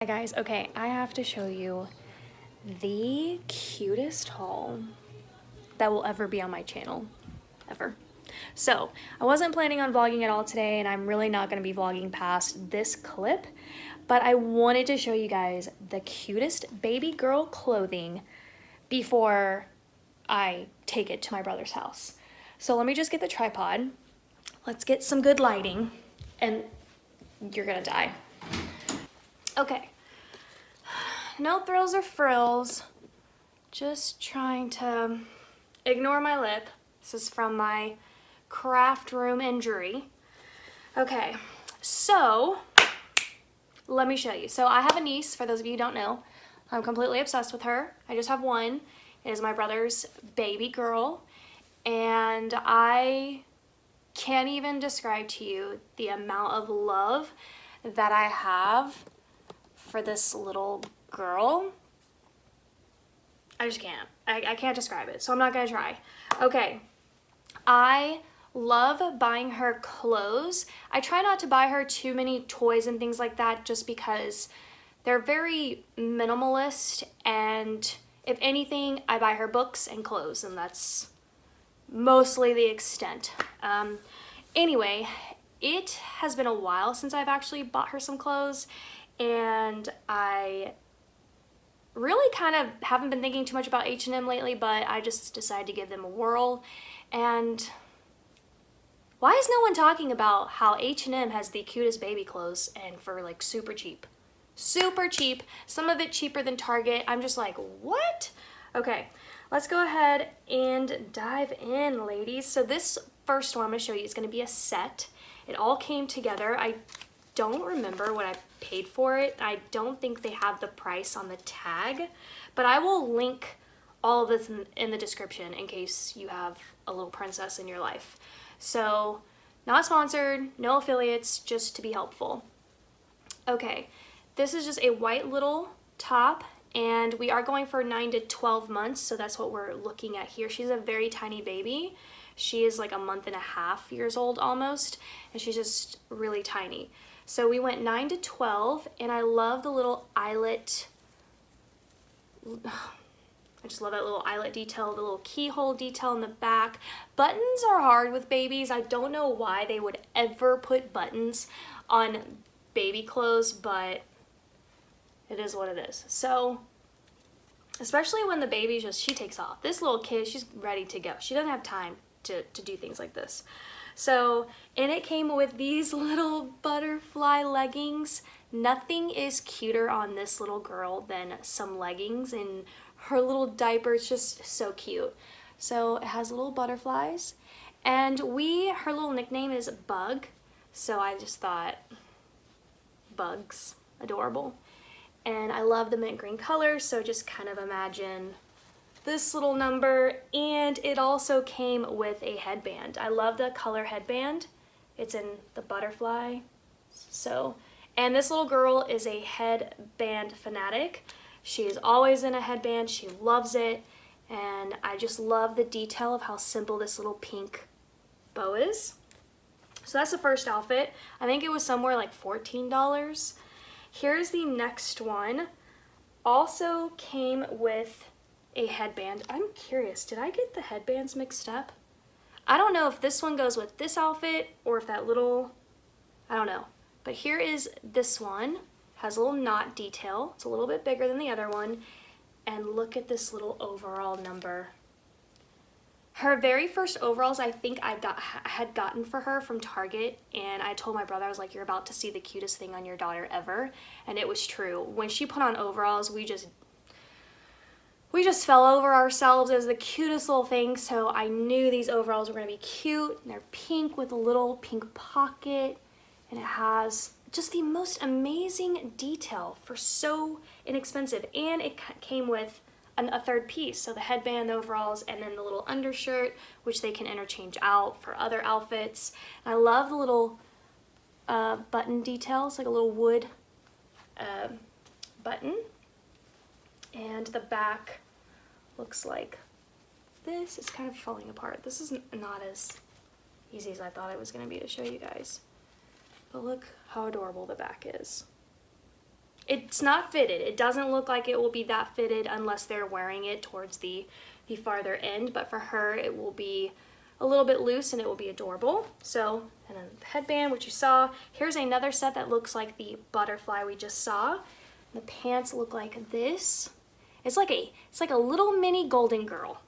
Hi guys, okay, I have to show you the cutest haul that will ever be on my channel, ever. So, I wasn't planning on vlogging at all today, and I'm really not going to be vlogging past this clip, but I wanted to show you guys the cutest baby girl clothing before I take it to my brother's house. So let me just get the tripod, let's get some good lighting, and you're gonna die. Okay. No thrills or frills, just trying to ignore my lip. This is from my craft room injury. Okay, so let me show you. So I have a niece, for those of you who don't know. I'm completely obsessed with her. I just have one. It is my brother's baby girl, and I can't even describe to you the amount of love that I have for this little girl. I just can't. I can't describe it, so I'm not gonna try. Okay, I love buying her clothes. I try not to buy her too many toys and things like that just because they're very minimalist, and if anything, I buy her books and clothes, and that's mostly the extent. Anyway, it has been a while since I've actually bought her some clothes, and I really kind of haven't been thinking too much about H&M lately, but I just decided to give them a whirl. And why is no one talking about how H&M has the cutest baby clothes and for like super cheap? Super cheap, some of it cheaper than Target. I'm just like, what? Okay, let's go ahead and dive in, ladies. So this first one I'm gonna show you is gonna be a set. It all came together. I don't remember what I paid for it. I don't think they have the price on the tag, but I will link all of this in the description in case you have a little princess in your life. So, not sponsored, no affiliates, just to be helpful. Okay, this is just a white little top, and we are going for 9 to 12 months, so that's what we're looking at here. She's a very tiny baby. She is like a month and a half years old almost, and she's just really tiny. So we went 9 to 12, and I love the little eyelet. I just love that little eyelet detail, the little keyhole detail in the back. Buttons are hard with babies. I don't know why they would ever put buttons on baby clothes, but it is what it is. So, especially when the baby she takes off. This little kid, she's ready to go. She doesn't have time to do things like this. So, and it came with these little butterfly leggings. Nothing is cuter on this little girl than some leggings, and her little diaper is just so cute. So it has little butterflies, and her little nickname is Bug, so I just thought Bug's adorable. And I love the mint green color, so just kind of imagine this little number. And it also came with a headband. I love the color headband. It's in the butterfly. So, and this little girl is a headband fanatic. She is always in a headband. She loves it. And I just love the detail of how simple this little pink bow is. So that's the first outfit. I think it was somewhere like $14. Here's the next one. Also came with a headband. I'm curious, did I get the headbands mixed up? I don't know if this one goes with this outfit or if that little, I don't know. But here is this one. Has a little knot detail. It's a little bit bigger than the other one. And look at this little overall number. Her very first overalls, I think I had gotten for her from Target, and I told my brother, I was like, you're about to see the cutest thing on your daughter ever. And it was true. When she put on overalls, we just fell over ourselves as the cutest little thing. So I knew these overalls were gonna be cute. And they're pink with a little pink pocket, and it has just the most amazing detail for so inexpensive. And it came with a third piece, so the headband, the overalls, and then the little undershirt, which they can interchange out for other outfits. And I love the little button details, like a little wood button. And the back looks like this. It's kind of falling apart. This is not as easy as I thought it was going to be to show you guys. But look how adorable the back is. it's not fitted. It doesn't look like it will be that fitted unless they're wearing it towards the farther end, but for her it will be a little bit loose and it will be adorable. So, and then the headband, which you saw. Here's another set that looks like the butterfly we just saw. The pants look like this. It's like a little mini golden girl.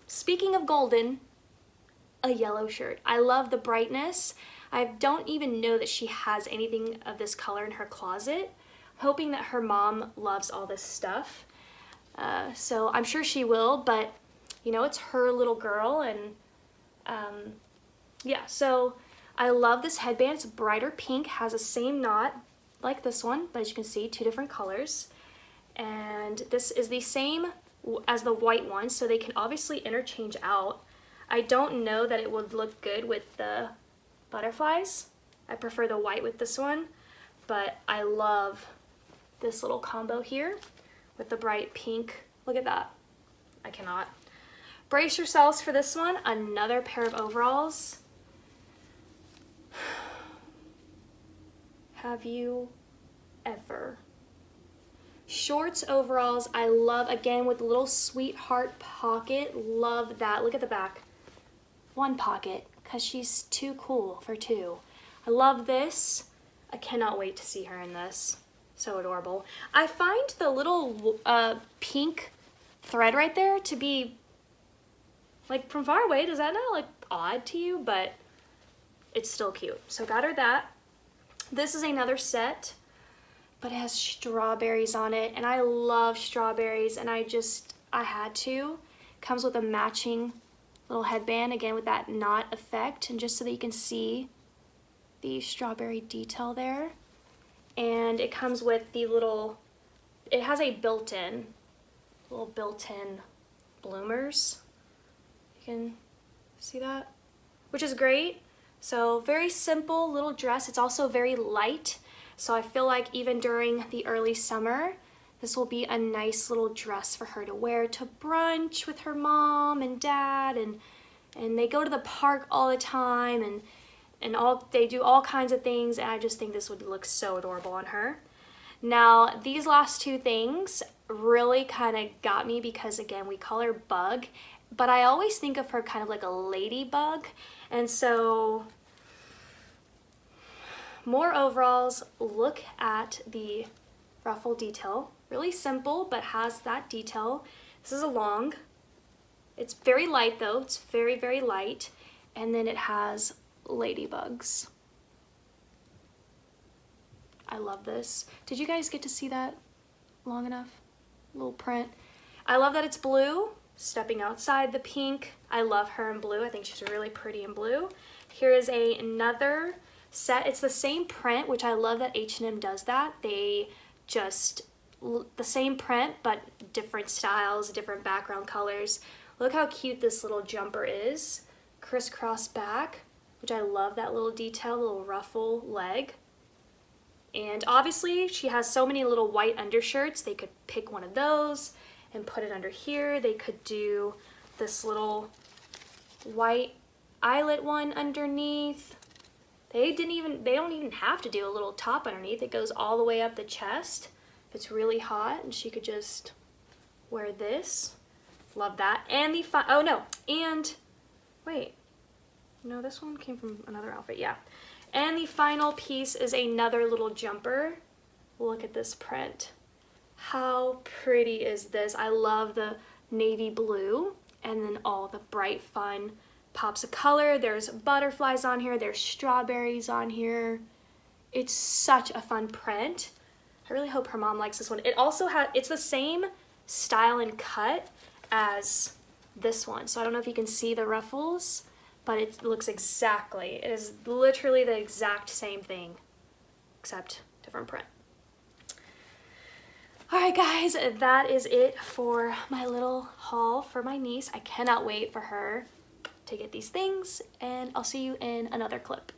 Speaking of golden, a yellow shirt. I love the brightness. I don't even know that she has anything of this color in her closet. I'm hoping that her mom loves all this stuff. So I'm sure she will, but you know, it's her little girl, and yeah, so I love this headband. It's brighter pink, has the same knot like this one, but as you can see, 2 different colors. And this is the same as the white one, so they can obviously interchange out. I don't know that it would look good with the butterflies. I prefer the white with this one, but I love this little combo here with the bright pink. Look at that. I cannot. Brace yourselves for this one. Another pair of overalls. Have you ever? Shorts overalls, I love, again with the little sweetheart pocket. Love that. Look at the back. 1 pocket, because she's too cool for 2. I love this. I cannot wait to see her in this. So adorable. I find the little pink thread right there to be, like, from far away, does that not look odd to you? But it's still cute. So got her that. This is another set, but it has strawberries on it, and I love strawberries, and I had to. Comes with a matching little headband, again with that knot effect, and just so that you can see the strawberry detail there. And it comes with the little, it has a built-in bloomers. You can see that, which is great. So very simple little dress. It's also very light. So I feel like even during the early summer, this will be a nice little dress for her to wear to brunch with her mom and dad, and they go to the park all the time, and they do all kinds of things, and I just think this would look so adorable on her. Now, these last 2 things really kind of got me because, again, we call her Bug, but I always think of her kind of like a ladybug, and so more overalls. Look at the ruffle detail. Really simple, but has that detail. This is a long. It's very light though. It's very, very light. And then it has ladybugs. I love this. Did you guys get to see that long enough? Little print. I love that it's blue. Stepping outside the pink. I love her in blue. I think she's really pretty in blue. Here is another set. It's the same print, which I love that H&M does that. They just, the same print, but different styles, different background colors. Look how cute this little jumper is. Crisscross back, which I love that little detail, little ruffle leg. And obviously she has so many little white undershirts. They could pick one of those and put it under here. They could do this little white eyelet one underneath. They don't even have to do a little top underneath. It goes all the way up the chest. If it's really hot, and she could just wear this. Love that. And wait. No, this one came from another outfit, yeah. And the final piece is another little jumper. Look at this print. How pretty is this? I love the navy blue and then all the bright fun pops of color. There's butterflies on here. There's strawberries on here. It's such a fun print. I really hope her mom likes this one. It also it's the same style and cut as this one. So I don't know if you can see the ruffles, but it looks exactly, it is literally the exact same thing, except different print. All right, guys, that is it for my little haul for my niece. I cannot wait for her to get these things, and I'll see you in another clip.